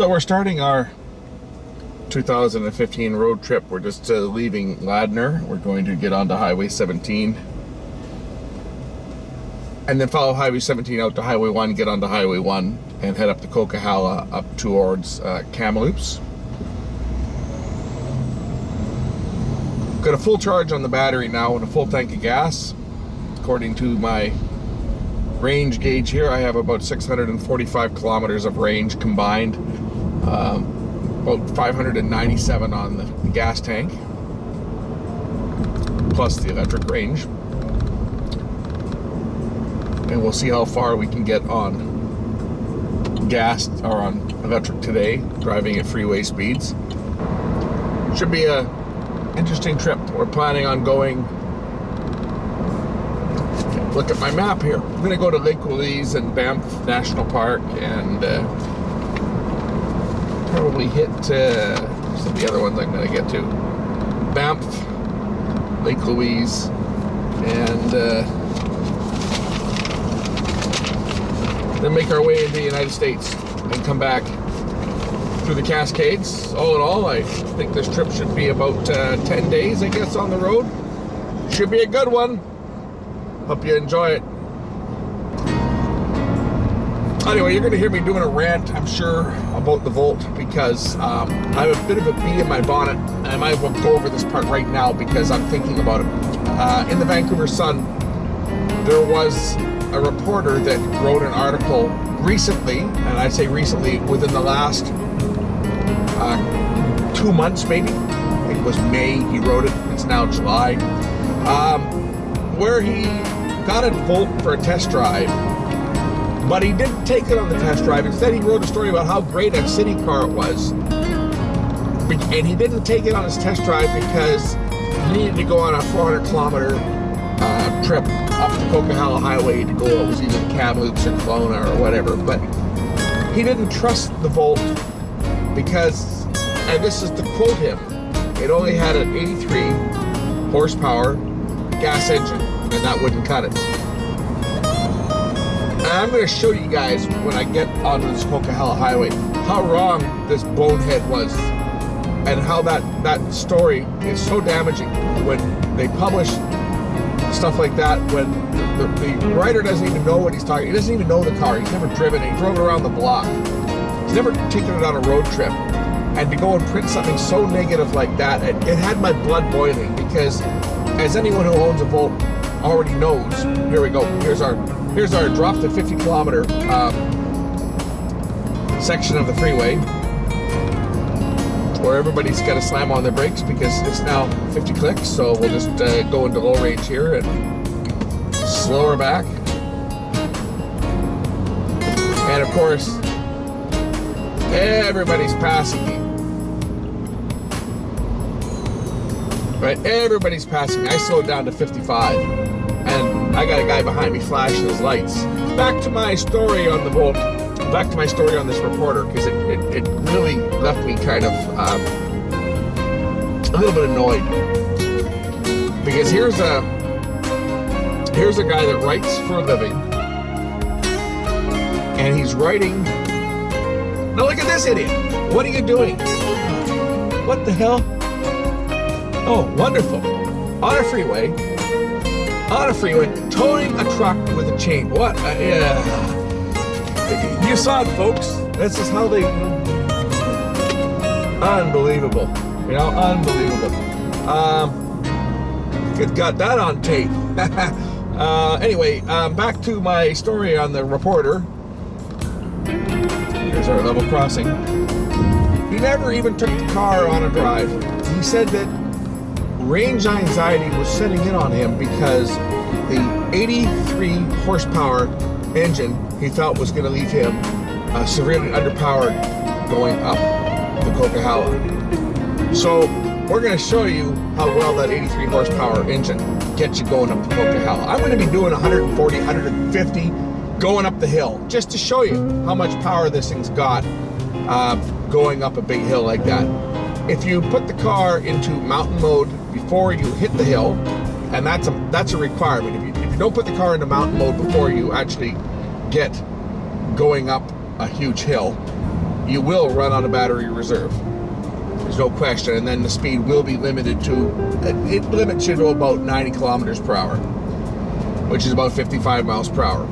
So we're starting our 2015 road trip. We're just leaving Ladner. We're going to get onto Highway 17 and then follow Highway 17 out to Highway 1, get onto Highway 1 and head up to Coquihalla up towards Kamloops. Got a full charge on the battery now and a full tank of gas. According to my range gauge here, I have about 645 kilometers of range combined. About 597 on the gas tank, plus the electric range. And we'll see how far we can get on gas or on electric today, driving at freeway speeds. Should be a interesting trip. We're planning on going, look at my map here. I'm going to go to Lake Louise and Banff National Park and probably hit some of the other ones I'm going to get to. Banff, Lake Louise, and then make our way into the United States and come back through the Cascades. All in all, I think this trip should be about 10 days, I guess, on the road. Should be a good one. Hope you enjoy it. Anyway, you're going to hear me doing a rant, I'm sure, about the Volt because I have a bit of a bee in my bonnet, and I might as well go over this part right now because I'm thinking about it. In the Vancouver Sun, there was a reporter that wrote an article recently, and I say recently, within the last 2 months maybe. I think it was May he wrote it, it's now July, where he got a Volt for a test drive. But he didn't take it on the test drive. Instead, he wrote a story about how great a city car it was. And he didn't take it on his test drive because he needed to go on a 400-kilometer trip up the Coquihalla Highway to go, it was either Kamloops or Kelowna or whatever. But he didn't trust the Volt because, and this is to quote him, it only had an 83 horsepower gas engine, and that wouldn't cut it. And I'm going to show you guys when I get onto this Coquihalla Highway how wrong this bonehead was and how that story is so damaging when they publish stuff like that, when the writer doesn't even know what he's talking. He doesn't even know the car. He's never driven it. He drove it around the block. He's never taken it on a road trip. And to go and print something so negative like that, it had my blood boiling because as anyone who owns a Volt already knows, here we go. Here's our drop to 50-kilometer section of the freeway where everybody's got to slam on their brakes because it's now 50 clicks. So we'll just go into low range here and slow her back. And of course, everybody's passing me. Right, everybody's passing me. I slowed down to 55. And I got a guy behind me flashing his lights. Back to my story on the Volt. Back to my story on this reporter, because it really left me kind of a little bit annoyed. Because here's a guy that writes for a living, and he's writing. Now look at this idiot. What are you doing? What the hell? Oh, wonderful. On a freeway, towing a truck with a chain. What? You saw it, folks. This is how they... Unbelievable. You know, unbelievable. Got that on tape. Anyway, back to my story on the reporter. Here's our level crossing. He never even took the car on a drive. He said that range anxiety was setting in on him because the 83 horsepower engine he felt was going to leave him severely underpowered going up the Coquihalla. So we're going to show you how well that 83 horsepower engine gets you going up the Coquihalla. I'm going to be doing 140, 150 going up the hill just to show you how much power this thing's got going up a big hill like that. If you put the car into mountain mode before you hit the hill, and that's a requirement. If you don't put the car into mountain mode before you actually get going up a huge hill, you will run out of battery reserve. There's no question. And then the speed will be limited to, it limits you to about 90 kilometers per hour, which is about 55 miles per hour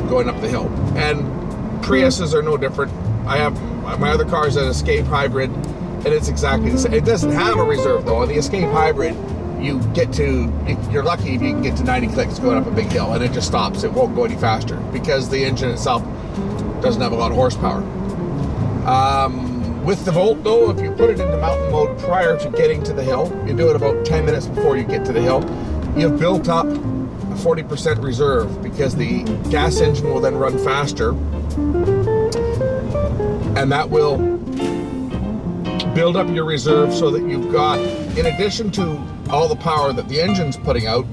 going up the hill. And Priuses are no different. I have my other car is an Escape Hybrid, and it's exactly the same. It doesn't have a reserve though. On the Escape Hybrid, you're lucky if you can get to 90 clicks going up a big hill, and it just stops. It won't go any faster because the engine itself doesn't have a lot of horsepower. With the Volt though, if you put it into mountain mode prior to getting to the hill, you do it about 10 minutes before you get to the hill, you've built up a 40% reserve because the gas engine will then run faster, and that will build up your reserve so that you've got, in addition to all the power that the engine's putting out,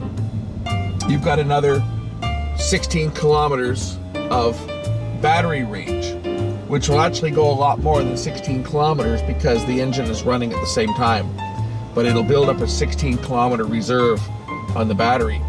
you've got another 16 kilometers of battery range, which will actually go a lot more than 16 kilometers because the engine is running at the same time. But it'll build up a 16 kilometer reserve on the battery.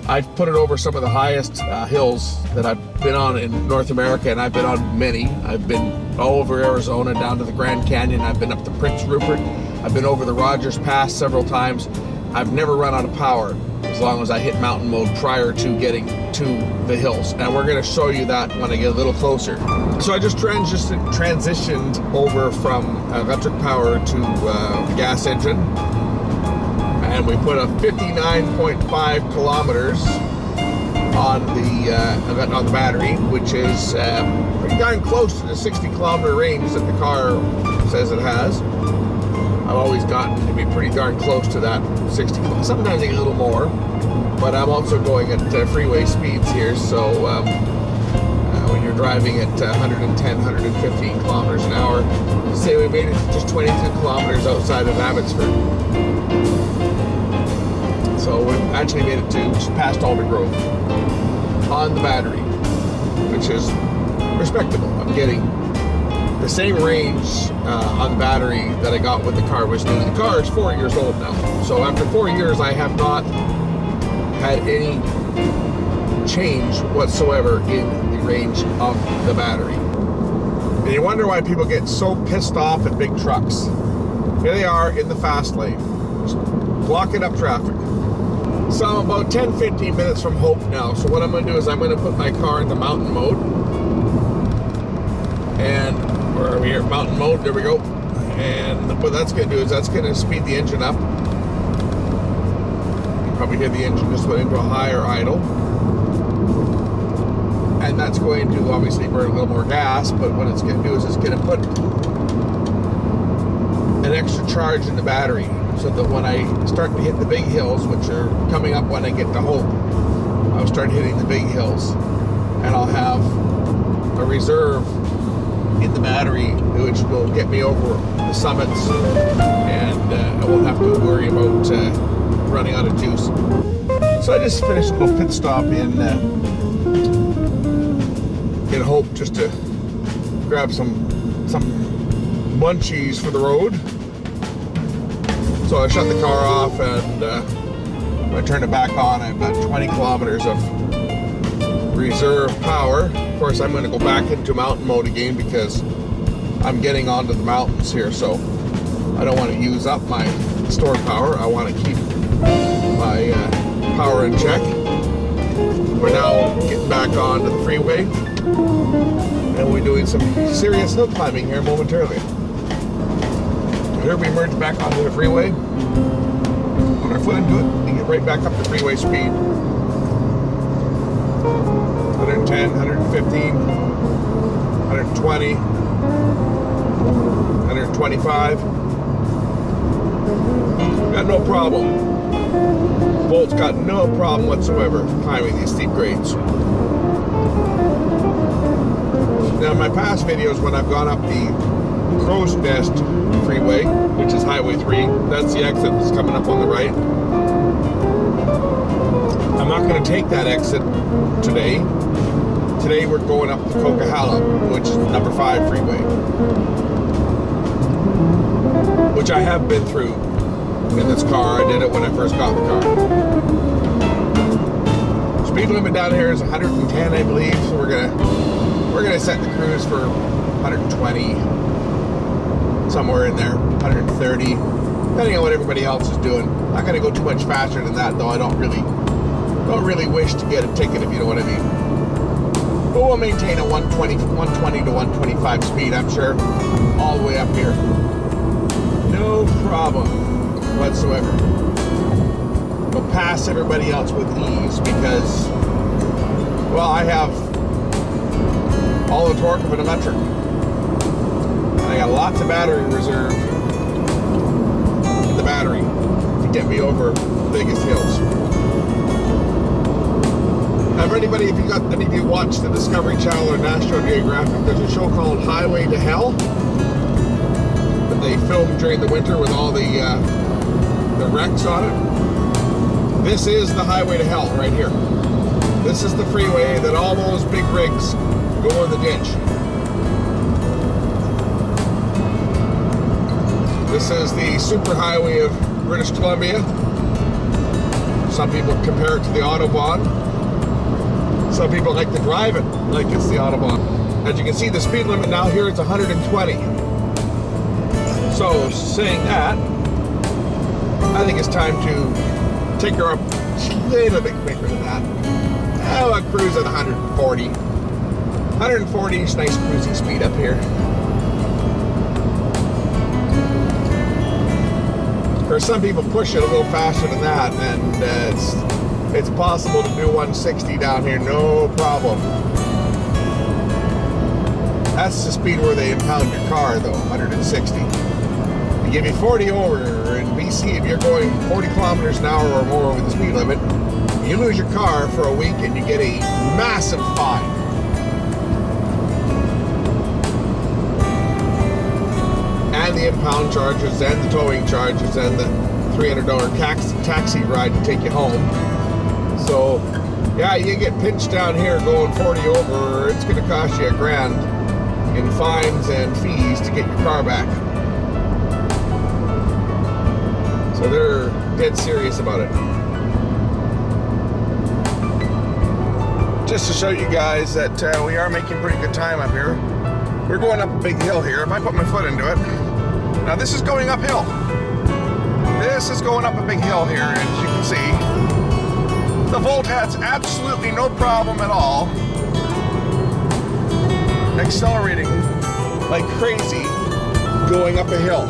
I've put it over some of the highest hills that I've been on in North America, and I've been on many. I've been all over Arizona, down to the Grand Canyon. I've been up to Prince Rupert. I've been over the Rogers Pass several times. I've never run out of power as long as I hit mountain mode prior to getting to the hills. And we're going to show you that when I get a little closer. So I just transitioned over from electric power to the gas engine. And we put a 59.5 kilometers on the battery, which is pretty darn close to the 60 kilometer range that the car says it has. I've always gotten to be pretty darn close to that 60. Sometimes I get a little more, but I'm also going at freeway speeds here. So when you're driving at 110, 115 kilometers an hour, say we made it just 22 kilometers outside of Abbotsford. So we actually made it to just past Alder Grove on the battery, which is respectable. I'm getting the same range on the battery that I got when the car was new. The car is 4 years old now. So after 4 years, I have not had any change whatsoever in the range of the battery. And you wonder why people get so pissed off at big trucks. Here they are in the fast lane, just blocking up traffic. So I'm about 10-15 minutes from Hope now. So what I'm going to do is I'm going to put my car into mountain mode. And we're over here, mountain mode, there we go. And what that's going to do is that's going to speed the engine up. You can probably hear the engine just went into a higher idle. And that's going to obviously burn a little more gas, but what it's going to do is it's going to put an extra charge in the battery, so that when I start to hit the big hills, which are coming up when I get to Hope, I'll start hitting the big hills, and I'll have a reserve in the battery which will get me over the summits, and I won't have to worry about running out of juice. So I just finished a little pit stop in Hope just to grab some munchies for the road. So I shut the car off, and when I turn it back on, I've got 20 kilometers of reserve power. Of course, I'm going to go back into mountain mode again because I'm getting onto the mountains here, so I don't want to use up my stored power. I want to keep my power in check. We're now getting back onto the freeway, and we're doing some serious hill climbing here momentarily. Here we merge back onto the freeway, put our foot into it, and get right back up to freeway speed. 110, 115, 120, 125. Got no problem. Bolt's got no problem whatsoever climbing these steep grades. Now, in my past videos, when I've gone up the Crow's Nest freeway, which is Highway 3, that's the exit that's coming up on the right. I'm not going to take that exit today. Today we're going up to Coquihalla, which is the number 5 freeway, which I have been through in this car. I did it when I first got the car. Speed limit down here is 110, I believe. So we're gonna set the cruise for 120, somewhere in there, 130, depending on what everybody else is doing. Not going to go too much faster than that, though. I don't really wish to get a ticket, if you know what I mean. But we'll maintain a 120 to 125 speed, I'm sure, all the way up here. No problem whatsoever. We'll pass everybody else with ease because, well, I have all the torque of an electric. I got lots of battery reserve in the battery to get me over the biggest hills. Have anybody, if any of you watch the Discovery Channel or National Geographic, there's a show called Highway to Hell that they filmed during the winter with all the wrecks on it. This is the Highway to Hell right here. This is the freeway that all those big rigs go in the ditch. This is the superhighway of British Columbia. Some people compare it to the Autobahn. Some people like to drive it like it's the Autobahn. As you can see, the speed limit now here is 120. So, saying that, I think it's time to take her up a little bit quicker than that. I'll cruise at 140. 140 is nice cruising speed up here. Of course, some people push it a little faster than that, and it's possible to do 160 down here, no problem. That's the speed where they impound your car, though, 160. They give you 40 over in BC. If you're going 40 kilometers an hour or more over the speed limit, you lose your car for a week and you get a massive fine. And the impound charges and the towing charges and the $300 taxi ride to take you home. So, yeah, you get pinched down here going 40 over, it's going to cost you $1,000 in fines and fees to get your car back. So they're dead serious about it. Just to show you guys that we are making pretty good time up here. We're going up a big hill here. If I put my foot into it, now this is going uphill. This is going up a big hill here, as you can see. The Volt has absolutely no problem at all accelerating like crazy going up a hill.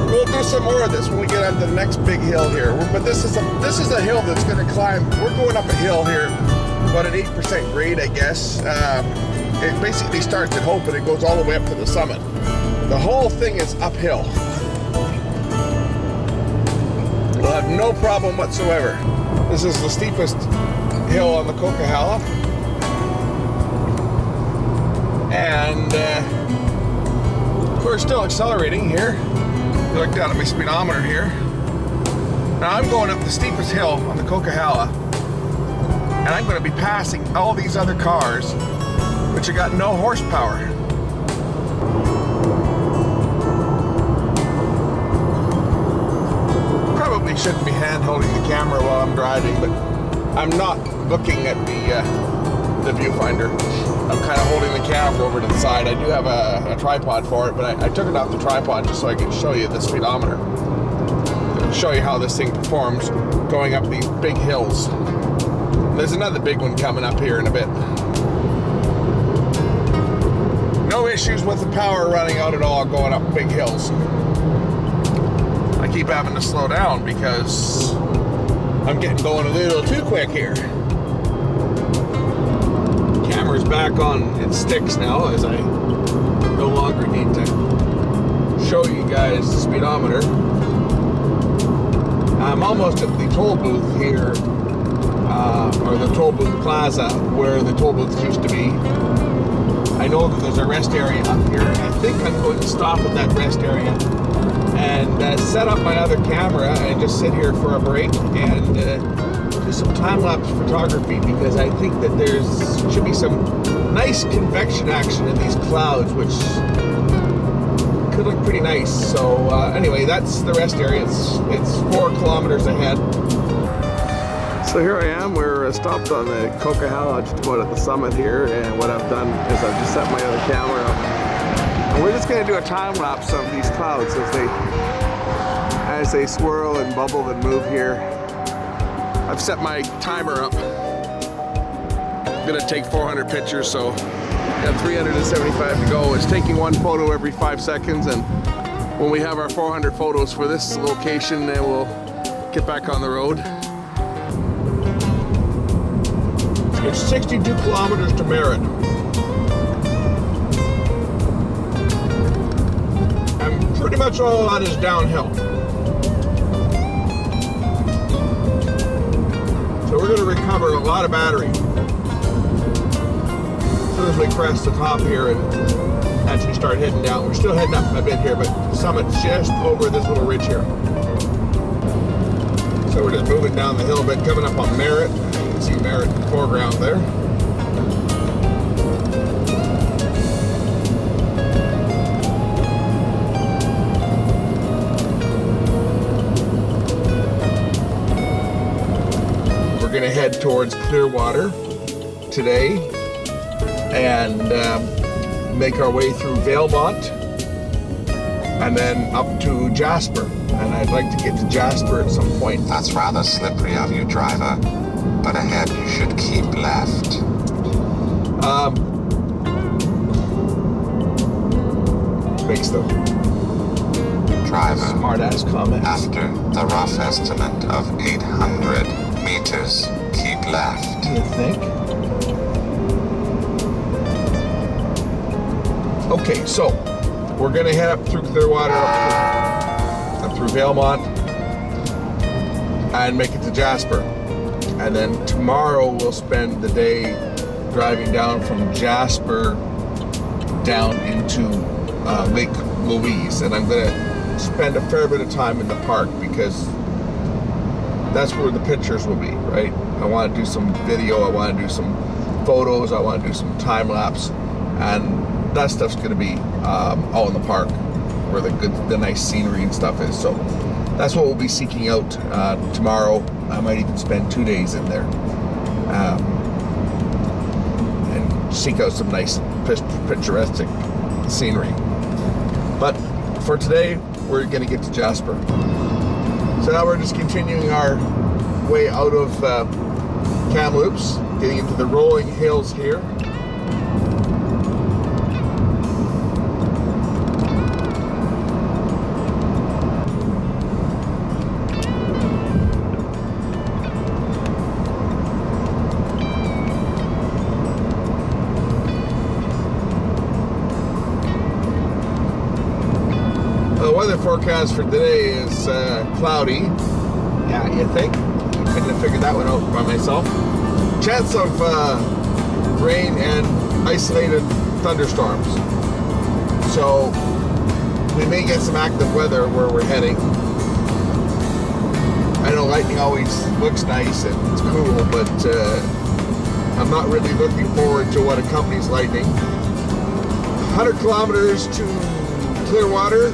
We'll do some more of this when we get on the next big hill here. But this is a hill that's going to climb. We're going up a hill here, about an 8% grade, I guess. It basically starts at Hope and it goes all the way up to the summit. The whole thing is uphill. We'll have no problem whatsoever. This is the steepest hill on the Coquihalla. And we're still accelerating here. You look down at my speedometer here. Now I'm going up the steepest hill on the Coquihalla. And I'm going to be passing all these other cars which have got no horsepower. Probably shouldn't be hand holding the camera while I'm driving, but I'm not looking at the viewfinder. I'm kind of holding the camera over to the side. I do have a tripod for it, but I took it off the tripod just so I could show you the speedometer. Show you how this thing performs going up these big hills. There's another big one coming up here in a bit. No issues with the power running out at all going up big hills. I keep having to slow down because I'm getting going a little too quick here. Camera's back on its sticks now as I no longer need to show you guys the speedometer. I'm almost at the toll booth here, or the toll booth plaza where the toll booths used to be. I know that there's a rest area up here. I think I'm going to stop at that rest area and set up my other camera and just sit here for a break and do some time-lapse photography, because I think that should be some nice convection action in these clouds, which could look pretty nice. So anyway, that's the rest area. It's 4 kilometers ahead. So here I am. We're camera stopped on the Coquihalla just about at the summit here, and what I've done is I've just set my other camera up. And we're just going to do a time lapse of these clouds as they swirl and bubble and move here. I've set my timer up. I'm going to take 400 pictures, so got 375 to go. It's taking one photo every 5 seconds, and when we have our 400 photos for this location, then we'll get back on the road. It's 62 kilometers to Merritt. And pretty much all that is downhill. So we're going to recover a lot of battery as soon as we crest the top here and actually start heading down. We're still heading up a bit here, but the summit's just over this little ridge here. So we're just moving down the hill a bit, coming up on Merritt. You can see Merritt in the foreground there. We're going to head towards Clearwater today and make our way through Valemont and then up to Jasper. And I'd like to get to Jasper at some point. That's rather slippery of you, driver. But ahead you should keep left. Makes the Driver, smart-ass comment. after the rough estimate of 800 meters, keep left. Do you think? Okay, so we're gonna head up through Clearwater, up through Valemont, and make it to Jasper. And then tomorrow we'll spend the day driving down from Jasper down into Lake Louise. And I'm gonna spend a fair bit of time in the park because that's where the pictures will be, right? I want to do some video, I want to do some photos, I want to do some time lapse, and that stuff's going to be all in the park where the nice scenery and stuff is. So that's what we'll be seeking out tomorrow. I might even spend 2 days in there and seek out some nice picturesque scenery. But for today, we're going to get to Jasper. So now we're just continuing our way out of Kamloops, getting into the rolling hills here. The weather forecast for today is cloudy. Yeah, you think? I couldn't have figured that one out by myself. Chance of rain and isolated thunderstorms. So we may get some active weather where we're heading. I know lightning always looks nice and it's cool, but I'm not really looking forward to what accompanies lightning. 100 kilometers to Clearwater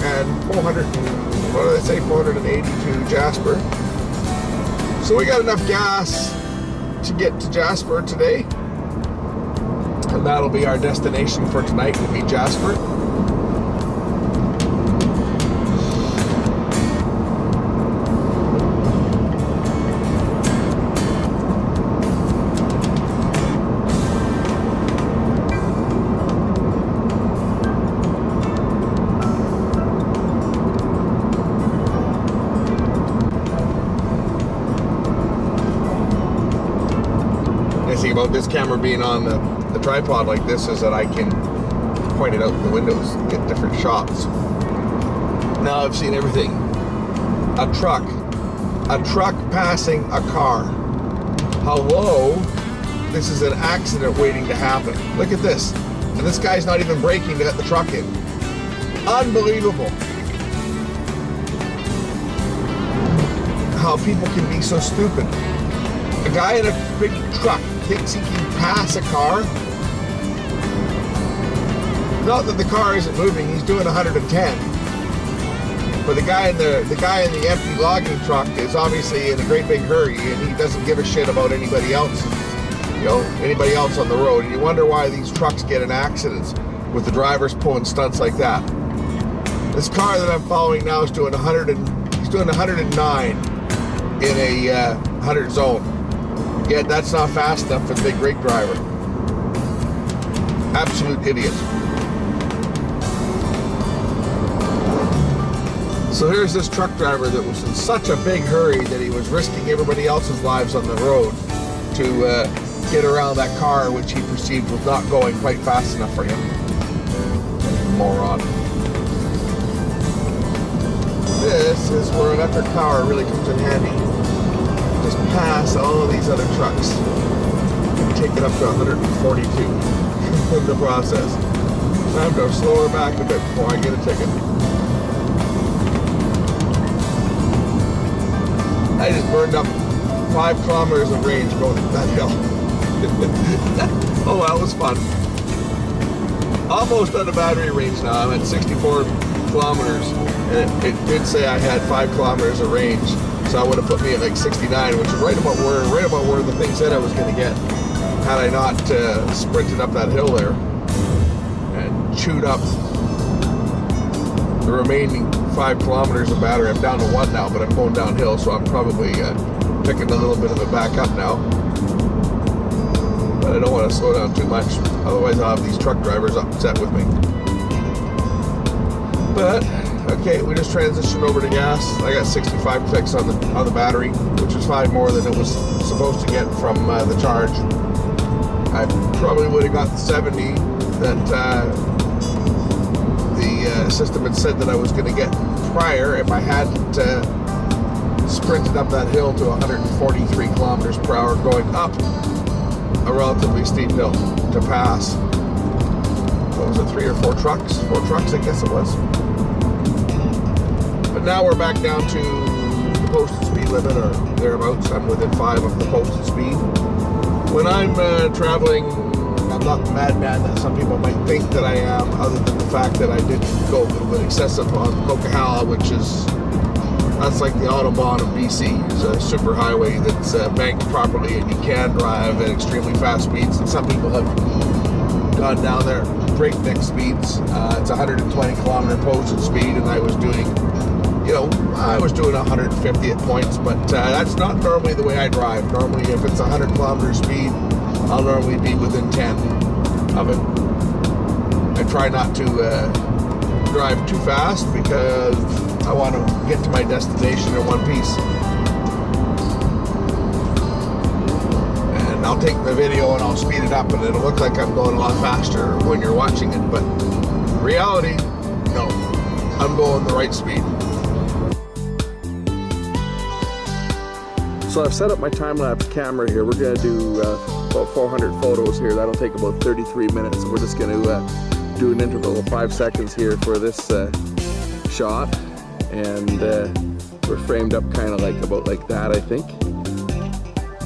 and 480 to Jasper. So we got enough gas to get to Jasper today, and that'll be our destination for tonight, will be Jasper. About this camera being on the tripod like this is that I can point it out the windows and get different shots. Now I've seen everything. A truck passing a car. Hello, this is an accident waiting to happen. Look at this, and this guy's not even braking to let the truck in. Unbelievable how people can be so stupid. A guy in a big truck thinks he can pass a car. Not that the car isn't moving, he's doing 110. But the guy in the empty logging truck is obviously in a great big hurry, and he doesn't give a shit about anybody else, anybody else on the road. And you wonder why these trucks get in accidents with the drivers pulling stunts like that. This car that I'm following now is doing 109 in a 100 zone. Yet that's not fast enough for the big rig driver. Absolute idiot. So here's this truck driver that was in such a big hurry that he was risking everybody else's lives on the road to get around that car which he perceived was not going quite fast enough for him. Moron. This is where electric power really comes in handy. Just pass all of these other trucks and take it up to 142 in the process. I have to slow her back a bit before I get a ticket. I just burned up 5 kilometers of range going up that hill. Oh, that was fun. Almost out of battery range now. I'm at 64 kilometers, and it did say I had 5 kilometers of range, so I would have put me at like 69, which is right about where the thing said I was going to get, had I not sprinted up that hill there and chewed up the remaining 5 kilometers of battery. I'm down to 1 now, but I'm going downhill, so I'm probably picking a little bit of it back up now. But I don't want to slow down too much, otherwise I'll have these truck drivers upset with me. But okay, we just transitioned over to gas. I got 65 clicks on the battery, which is 5 more than it was supposed to get from the charge. I probably would have got the 70 that the system had said that I was going to get prior if I hadn't sprinted up that hill to 143 kilometers per hour going up a relatively steep hill to pass. What was it, 3 or 4 trucks? 4 trucks, I guess it was. But now we're back down to the posted speed limit or thereabouts. I'm within 5 of the posted speed. When I'm traveling, I'm not the madman that some people might think that I am, other than the fact that I did go a little bit excessive on Coquihalla, that's like the Autobahn of BC. It's a super highway that's banked properly, and you can drive at extremely fast speeds, and some people have gone down there breakneck speeds. It's 120 kilometer posted speed, and I was doing 150 at points, but that's not normally the way I drive. Normally, if it's 100 kilometer speed, I'll normally be within 10 of it. I try not to drive too fast because I want to get to my destination in one piece. And I'll take the video and I'll speed it up, and it'll look like I'm going a lot faster when you're watching it, but in reality, no, I'm going the right speed. So I've set up my time-lapse camera here. We're going to do about 400 photos here. That'll take about 33 minutes. We're just going to do an interval of 5 seconds here for this shot. And we're framed up kind of like that, I think.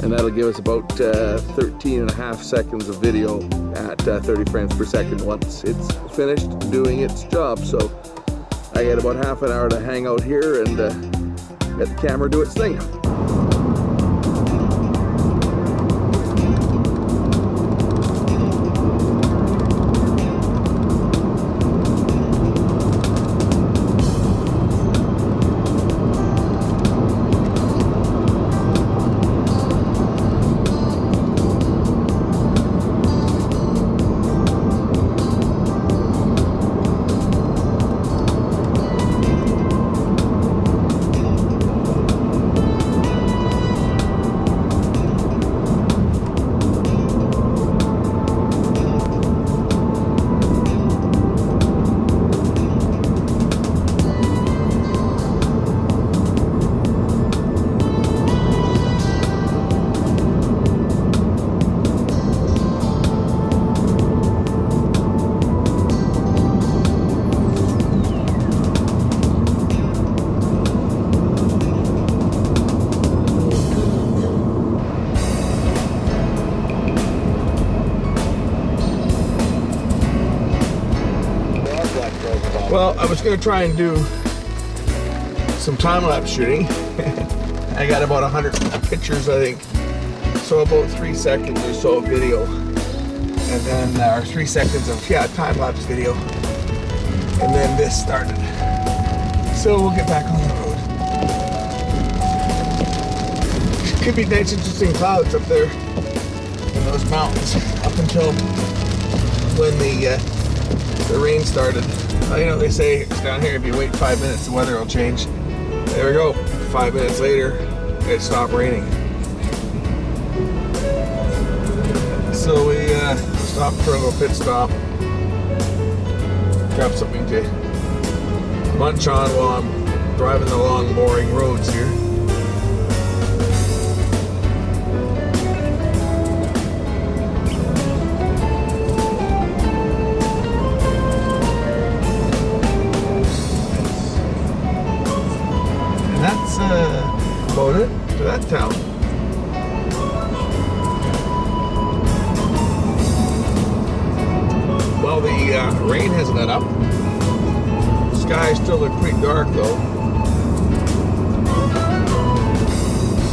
And that'll give us about 13 and a half seconds of video at 30 frames per second once it's finished doing its job. So I get about half an hour to hang out here and let the camera do its thing. Well, I was going to try and do some time-lapse shooting. I got about 100 pictures, I think. So about 3 seconds or so of video. And then, or 3 seconds of, time-lapse video. And then this started. So we'll get back on the road. Could be nice, interesting clouds up there in those mountains up until when the rain started. You know, they say down here if you wait 5 minutes, the weather will change. There we go. 5 minutes later, it stopped raining. So we stopped for a little pit stop. Grab something to munch on while I'm driving the long, boring roads here. And that's about it to that town. Well, the rain has let up. The sky still look pretty dark though.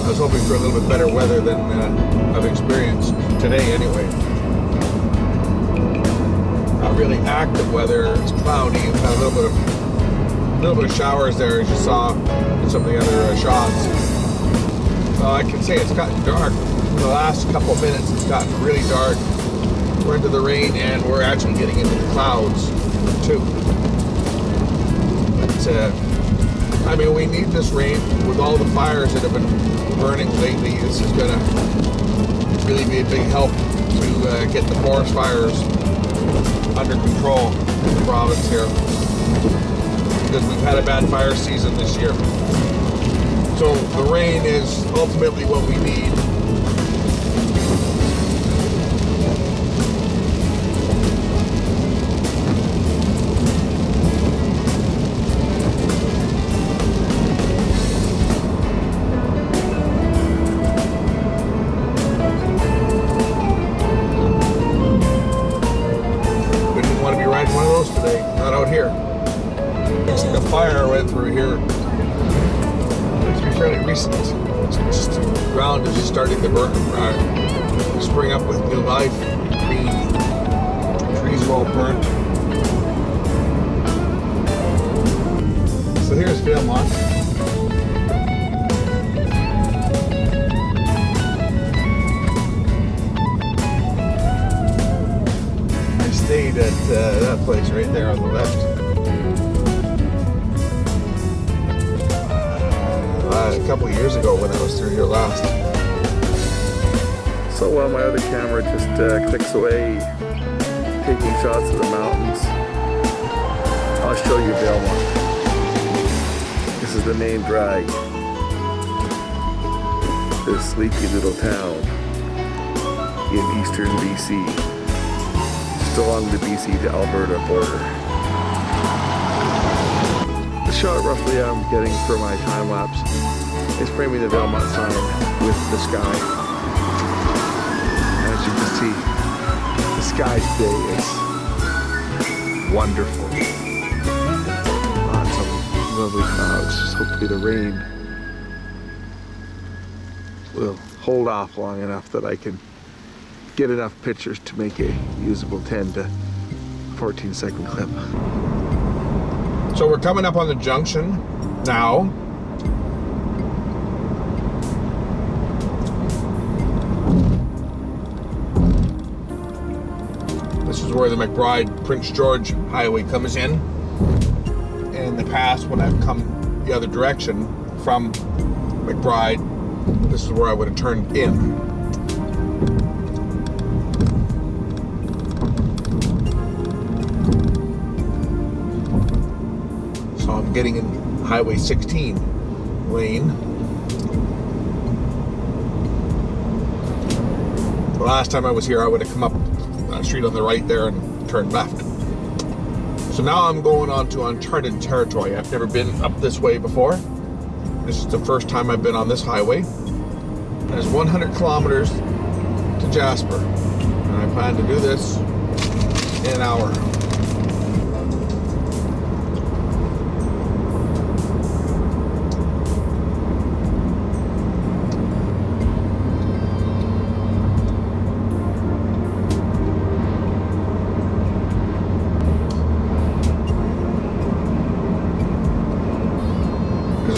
I was hoping for a little bit better weather than I've experienced today anyway. Not really active weather, it's cloudy. We've had a little bit of showers there, as you saw in some of the other shots. I can say it's gotten dark. In the last couple of minutes it's gotten really dark. We're into the rain and we're actually getting into the clouds too. But, I mean, we need this rain with all the fires that have been burning lately. This is going to really be a big help to get the forest fires under control in the province here. Because we've had a bad fire season this year. So the rain is ultimately what we need. The fire went through here. It's fairly recent. It's just, the ground is just starting to burn, spring up with new life. Green trees are all burnt. So here's Valemont. I stayed at that place right there on the left. A couple of years ago when I was through here last. So while my other camera just clicks away, taking shots of the mountains, I'll show you Valemont. This is the main drag. This sleepy little town in eastern BC, just along the BC to Alberta border. The shot roughly I'm getting for my time lapse is framing the Valemont sign with the sky. As you can see, the sky today is wonderful. Some lovely clouds. Just hopefully the rain will hold off long enough that I can get enough pictures to make a usable 10 to 14 second clip. So we're coming up on the junction now. This is where the McBride-Prince George Highway comes in. And in the past, when I've come the other direction from McBride, this is where I would have turned in. So I'm getting in Highway 16 lane. The last time I was here, I would have come up street on the right there and turned left. So now I'm going on to uncharted territory. I've never been up this way before. This is the first time I've been on this highway. There's 100 kilometers to Jasper, and I plan to do this in an hour.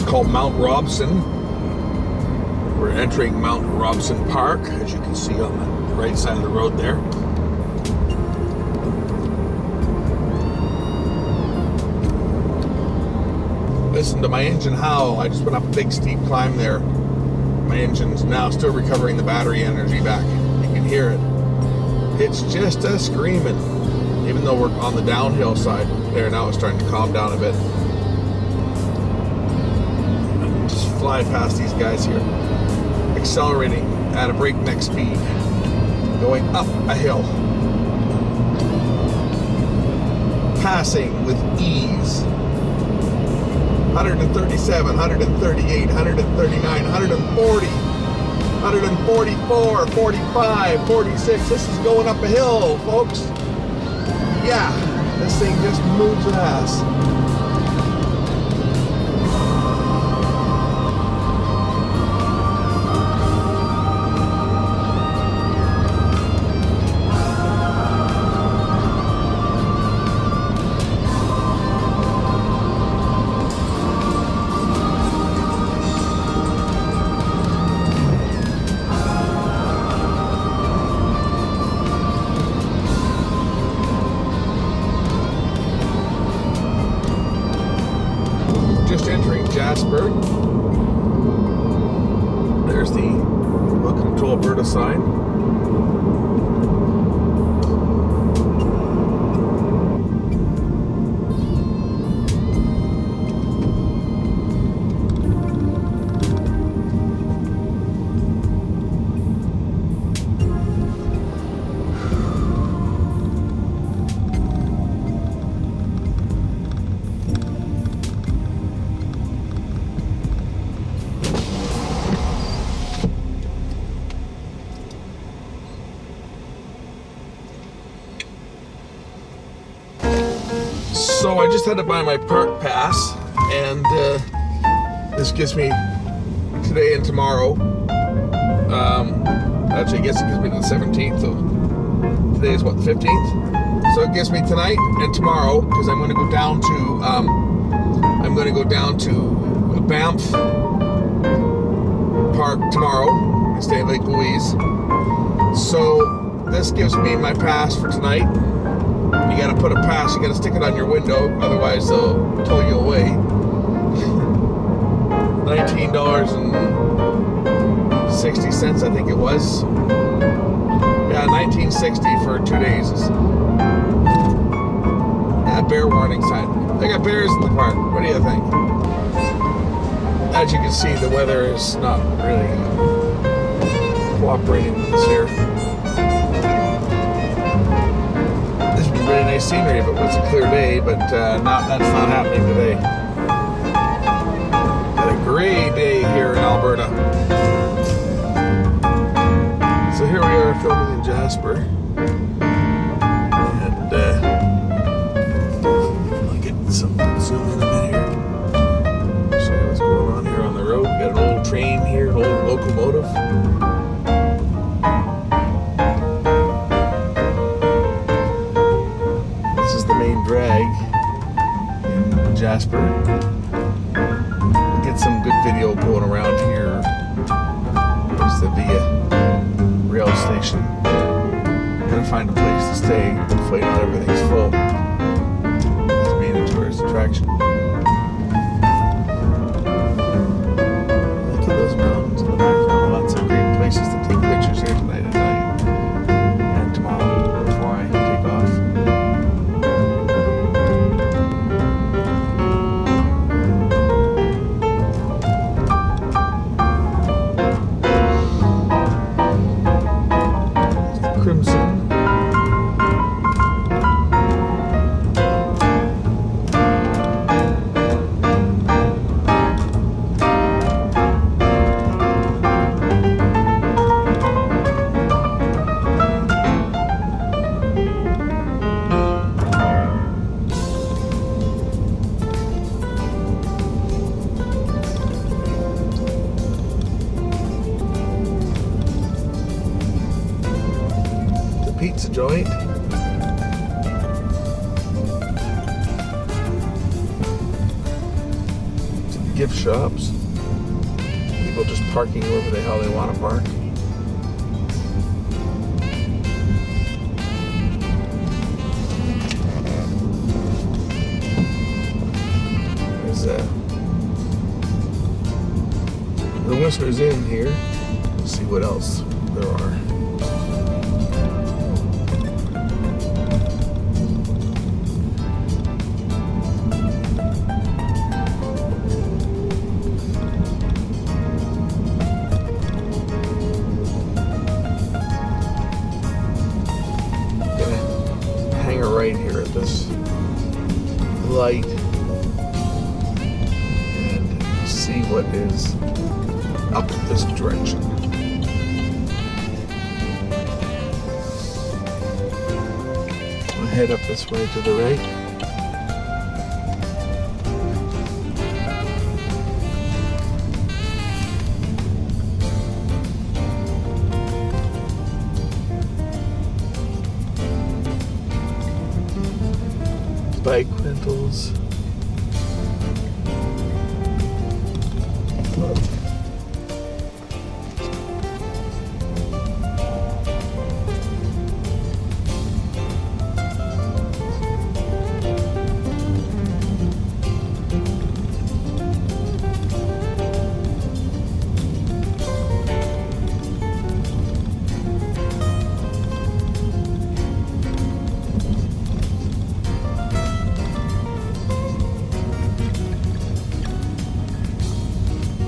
called Mount Robson. We're entering Mount Robson Park, as you can see on the right side of the road there. Listen to my engine howl. I just went up a big steep climb there. My engine's now still recovering the battery energy back. You can hear it. It's just a screaming. Even though we're on the downhill side there now, it's starting to calm down a bit. Just fly past these guys here, accelerating at a breakneck speed, going up a hill, passing with ease. 137, 138, 139, 140, 144, 45, 46. This is going up a hill, folks. Yeah, this thing just moves ass. Just entering Jasper. There's the Welcome to Alberta sign. So I just had to buy my park pass, and this gives me today and tomorrow. Actually, I guess it gives me to the 17th. So today is what, the 15th? So it gives me tonight and tomorrow, because I'm going to go down to Banff Park tomorrow and stay at Lake Louise. So this gives me my pass for tonight. You gotta put a pass, you gotta stick it on your window, otherwise they'll tow you away. $19.60, I think it was. Yeah, $19.60 for 2 days. Bear warning sign. They got bears in the park. What do you think? As you can see, the weather is not really cooperating with us here. Really nice scenery if it was a clear day, but that's not happening today. Got a gray day here in Alberta. So here we are filming in Jasper, and I'll get some zoom in a bit here. Show you what's going on here on the road. We got an old train here, an old locomotive. Drag in Jasper. We'll get some good video going around here. There's the Via rail station. I'm gonna find a place to stay. Hopefully not everything's full. It's being a tourist attraction. Look at those mountains in the background. Lots of great places to take pictures here tonight at night and tomorrow before I take off. Crimson. Pizza joint. gift shops. People just parking wherever the hell they want to park. There's the Whistler's Inn here. Let's see what else there are. Right here at this light and see what is up this direction. I'll head up this way to the right. Bike rentals.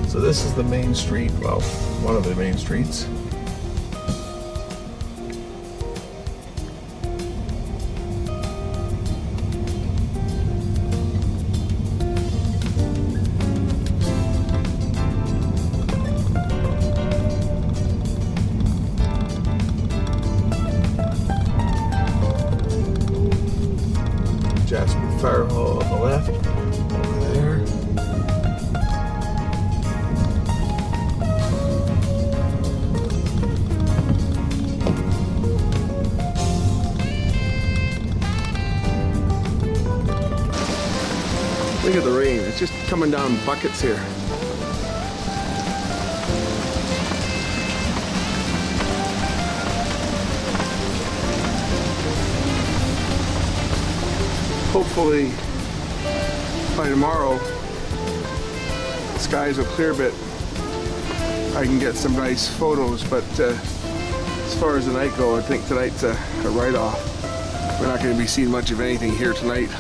So this is the main street, well, one of the main streets. Jasper Fire Hall on the left, over there. Look at the rain, it's just coming down buckets here. Hopefully by tomorrow the skies will clear a bit. I can get some nice photos, but as far as the night goes, I think tonight's a write-off. We're not going to be seeing much of anything here tonight.